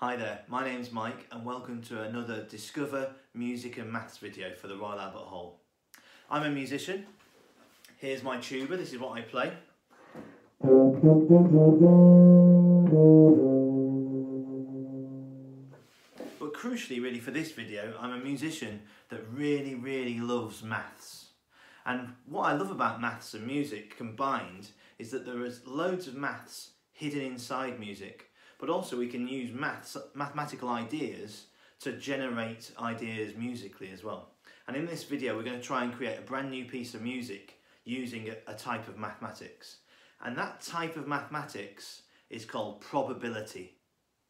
Hi there, my name's Mike and welcome to another Discover Music and Maths video for the Royal Albert Hall. I'm a musician. Here's my tuba, this is what I play. But crucially really for this video, I'm a musician that really loves maths. And what I love about maths and music combined is that there is loads of maths hidden inside music, but also we can use mathematical ideas to generate ideas musically as well. And in this video we're going to try and create a brand new piece of music using a type of mathematics. And that type of mathematics is called probability.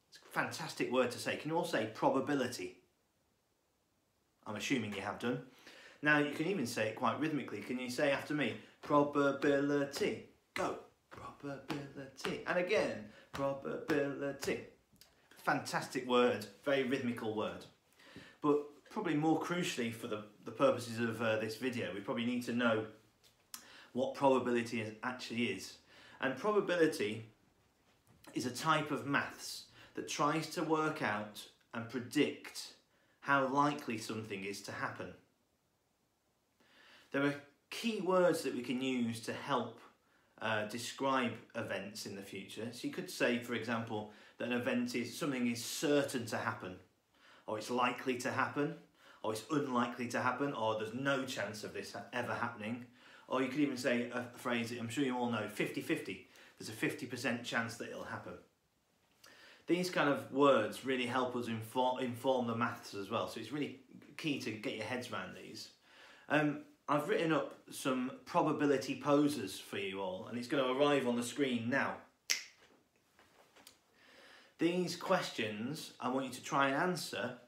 It's a fantastic word to say. Can you all say probability? I'm assuming you have done. Now you can even say it quite rhythmically. Can you say after me, probability, go, probability, and again, probability. Fantastic word, very rhythmical word. But probably more crucially for the purposes of this video, we probably need to know what probability actually is. And probability is a type of maths that tries to work out and predict how likely something is to happen. There are key words that we can use to help describe events in the future. So you could say, for example, that an event is something is certain to happen, or it's likely to happen, or it's unlikely to happen, or there's no chance of this ever happening. Or you could even say a phrase that I'm sure you all know, 50-50. There's a 50% chance that it'll happen. These kind of words really help us inform the maths as well, so it's really key to get your heads around these. I've written up some probability posers for you all, and it's going to arrive on the screen now. These questions I want you to try and answer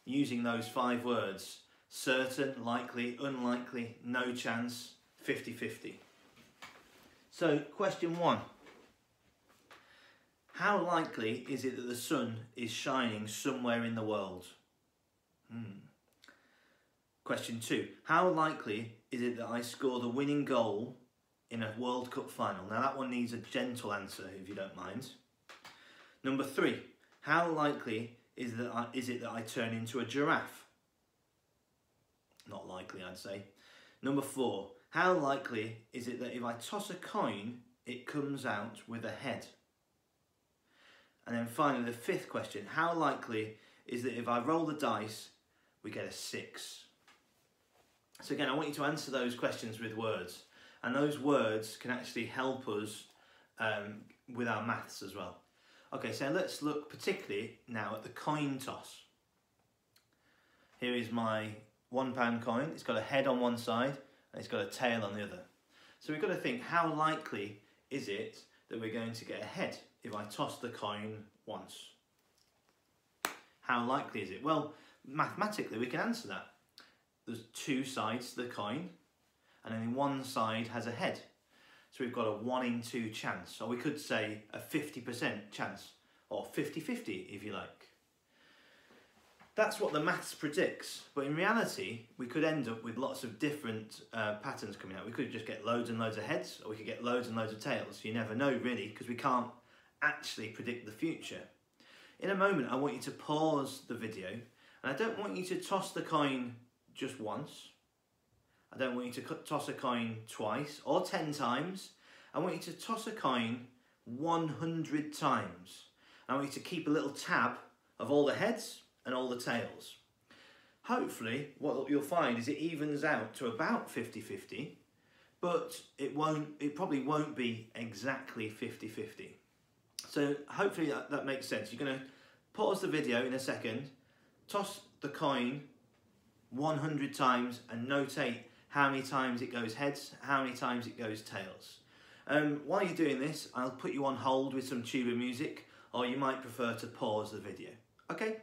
using those 5 words: certain, likely, unlikely, no chance, 50-50. So question 1. How likely is it that the sun is shining somewhere in the world? Question 2. How likely is it that I score the winning goal in a World Cup final? Now that one needs a gentle answer if you don't mind. Number 3. How likely is it that I turn into a giraffe? Not likely, I'd say. Number 4. How likely is it that if I toss a coin, it comes out with a head? And then finally, the 5th question. How likely is that if I roll the dice, we get a 6? So again, I want you to answer those questions with words. And those words can actually help us with our maths as well. Okay, so let's look particularly now at the coin toss. Here is my £1 coin. It's got a head on one side and it's got a tail on the other. So we've got to think, how likely is it that we're going to get a head if I toss the coin once? How likely is it? Well, mathematically we can answer that. There's 2 sides to the coin, and then one side has a head. So we've got a 1 in 2 chance, or we could say a 50% chance, or 50-50 if you like. That's what the maths predicts, but in reality we could end up with lots of different patterns coming out. We could just get loads and loads of heads, or we could get loads and loads of tails. You never know really, because we can't actually predict the future. In a moment I want you to pause the video, and I don't want you to toss the coin just once. I don't want you to toss a coin twice or 10 times. I want you to toss a coin 100 times. I want you to keep a little tab of all the heads and all the tails. Hopefully what you'll find is it evens out to about 50-50, but it probably won't be exactly 50-50. So hopefully that makes sense. You're going to pause the video in a second, toss the coin 100 times and notate how many times it goes heads, how many times it goes tails. While you're doing this, I'll put you on hold with some tuba music, or you might prefer to pause the video. Okay?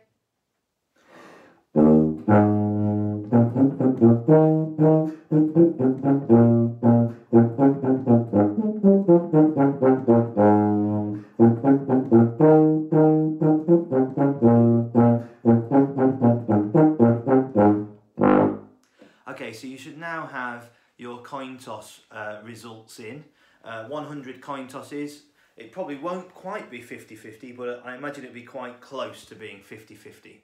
Okay, so you should now have your coin toss results in. 100 coin tosses, It probably won't quite be 50-50, but I imagine it'll be quite close to being 50-50.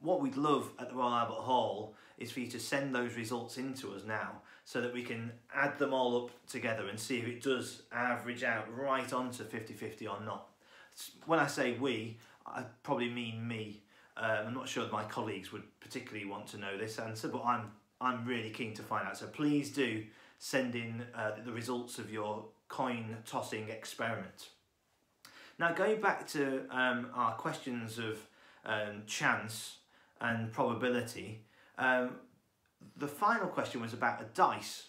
What we'd love at the Royal Albert Hall is for you to send those results in to us now, so that we can add them all up together and see if it does average out right onto 50-50 or not. When I say we, I probably mean me. I'm not sure that my colleagues would particularly want to know this answer, but I'm really keen to find out. So please do send in the results of your coin tossing experiment. Now, going back to our questions of chance and probability, the final question was about a dice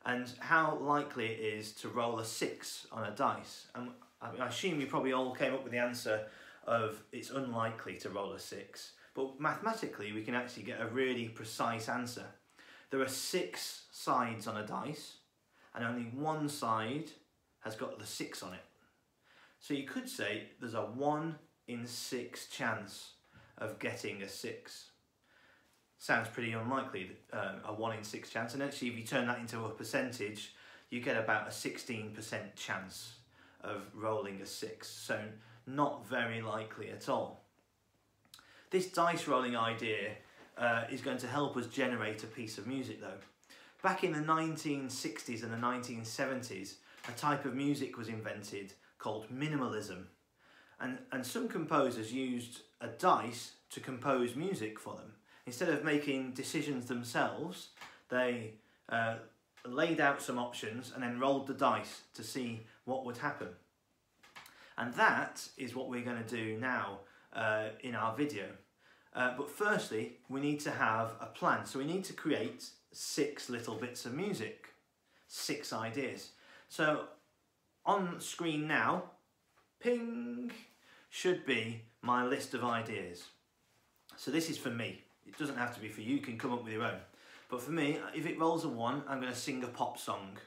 and how likely it is to roll a 6 on a dice. And I assume you probably all came up with the answer of it's unlikely to roll a 6, but mathematically we can actually get a really precise answer. There are 6 sides on a dice and only one side has got the 6 on it. So you could say there's a 1 in 6 chance of getting a 6. Sounds pretty unlikely, a 1 in 6 chance, and actually if you turn that into a percentage, you get about a 16% chance of rolling a 6, so not very likely at all. This dice rolling idea is going to help us generate a piece of music though. Back in the 1960s and the 1970s, a type of music was invented called minimalism, and some composers used a dice to compose music for them. Instead of making decisions themselves, they laid out some options and then rolled the dice to see what would happen. And that is what we're going to do now in our video. But firstly, we need to have a plan. So we need to create 6 little bits of music, 6 ideas. So on screen now, ping, should be my list of ideas. So this is for me. It doesn't have to be for you, you can come up with your own. But for me, if it rolls a 1, I'm going to sing a pop song.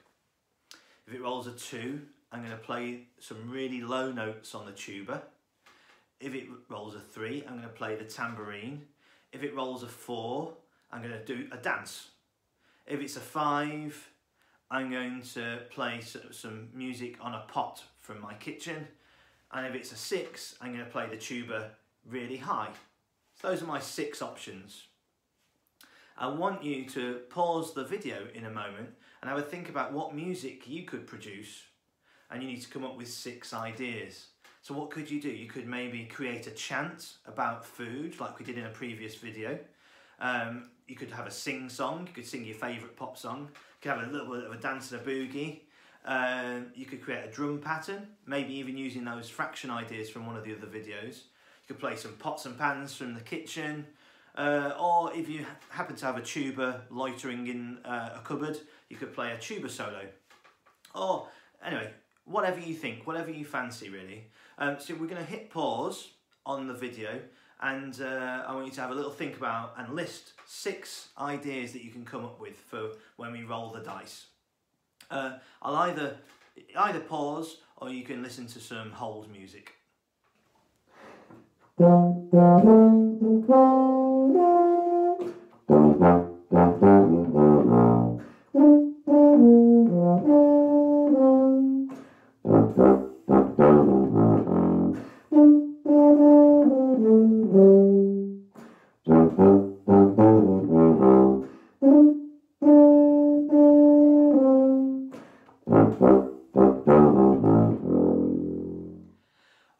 If it rolls a 2, I'm going to play some really low notes on the tuba. If it rolls a 3, I'm going to play the tambourine. If it rolls a 4, I'm going to do a dance. If it's a 5, I'm going to play some music on a pot from my kitchen. And if it's a 6, I'm going to play the tuba really high. So those are my 6 options. I want you to pause the video in a moment and have a think about what music you could produce, and you need to come up with 6 ideas. So what could you do? You could maybe create a chant about food like we did in a previous video. You could have a sing song, you could sing your favourite pop song, you could have a little bit of a dance and a boogie. You could create a drum pattern, maybe even using those fraction ideas from one of the other videos. You could play some pots and pans from the kitchen, or if you happen to have a tuba loitering in a cupboard, you could play a tuba solo. Or anyway, whatever you think, whatever you fancy really. So we're going to hit pause on the video, and I want you to have a little think about and list 6 ideas that you can come up with for when we roll the dice. I'll either pause or you can listen to some hold music.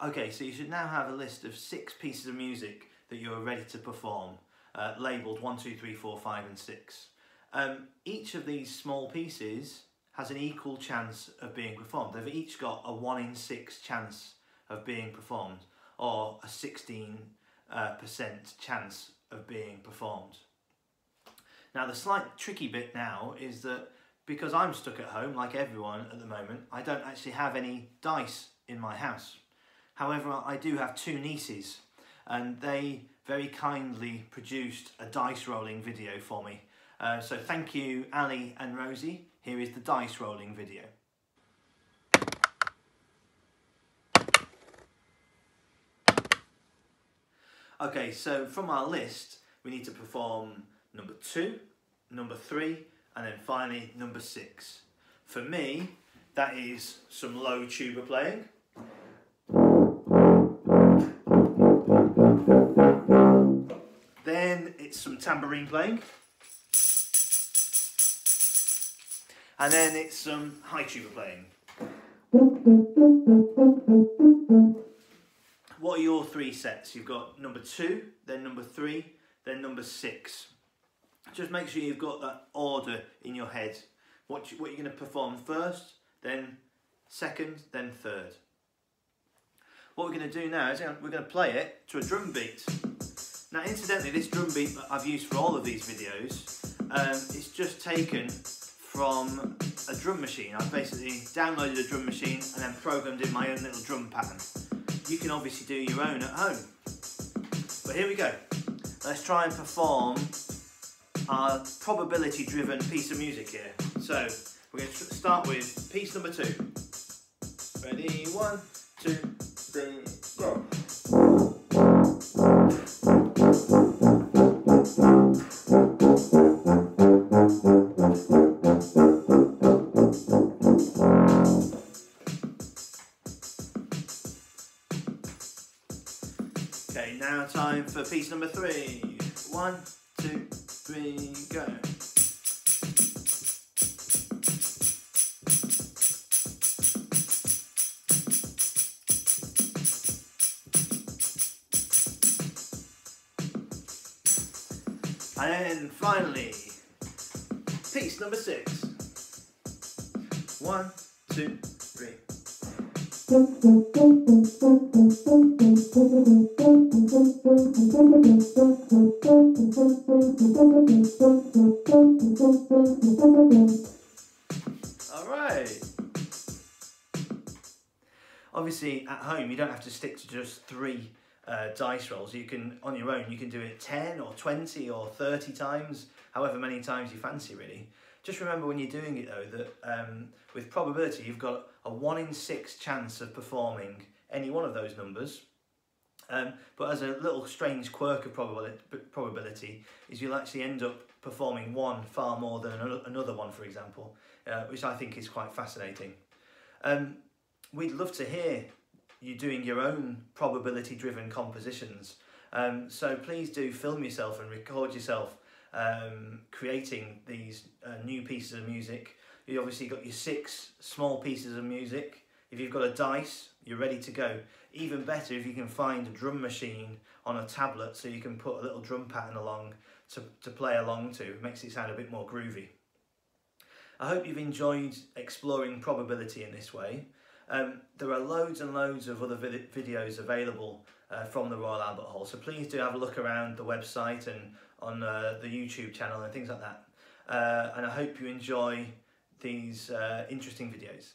Okay, so you should now have a list of 6 pieces of music that you are ready to perform, labelled 1, 2, 3, 4, 5 and 6. Each of these small pieces has an equal chance of being performed. They've each got a 1 in 6 chance of being performed, or a 16% chance of being performed. Now the slight tricky bit now is that because I'm stuck at home, like everyone at the moment, I don't actually have any dice in my house. However, I do have 2 nieces, and they very kindly produced a dice rolling video for me. So thank you, Ali and Rosie. Here is the dice rolling video. Okay, so from our list, we need to perform number 2, number 3, and then finally number 6. For me, that is some low tuba playing. Then it's some tambourine playing. And then it's some high tuba playing. What are your 3 sets? You've got number 2, then number 3, then number 6. Just make sure you've got that order in your head. What you're going to perform first, then second, then third. What we're going to do now is we're going to play it to a drum beat. Now incidentally, this drum beat that I've used for all of these videos, it's just taken from a drum machine. I've basically downloaded a drum machine and then programmed in my own little drum pattern. You can obviously do your own at home. But here we go. Let's try and perform our probability driven piece of music here. So we're going to start with piece number 2. Ready? 1, 2, 3, go. Okay, now time for piece number 3. 1, 2, 3, go. And then finally, piece number 6. 1, 2, 3. All right. Obviously, at home, you don't have to stick to just 3 dice rolls. You can, on your own, you can do it 10 or 20 or 30 times, however many times you fancy, really. Just remember when you're doing it, though, that with probability, you've got a 1 in 6 chance of performing any one of those numbers. But as a little strange quirk of probability is you'll actually end up performing one far more than another one, for example, which I think is quite fascinating. We'd love to hear you doing your own probability-driven compositions. So please do film yourself and record yourself creating these new pieces of music. You obviously got your 6 small pieces of music. If you've got a dice, you're ready to go. Even better if you can find a drum machine on a tablet so you can put a little drum pattern along to play along to. It makes it sound a bit more groovy. I hope you've enjoyed exploring probability in this way. There are loads and loads of other videos available from the Royal Albert Hall, so please do have a look around the website and on the YouTube channel and things like that. And I hope you enjoy these interesting videos.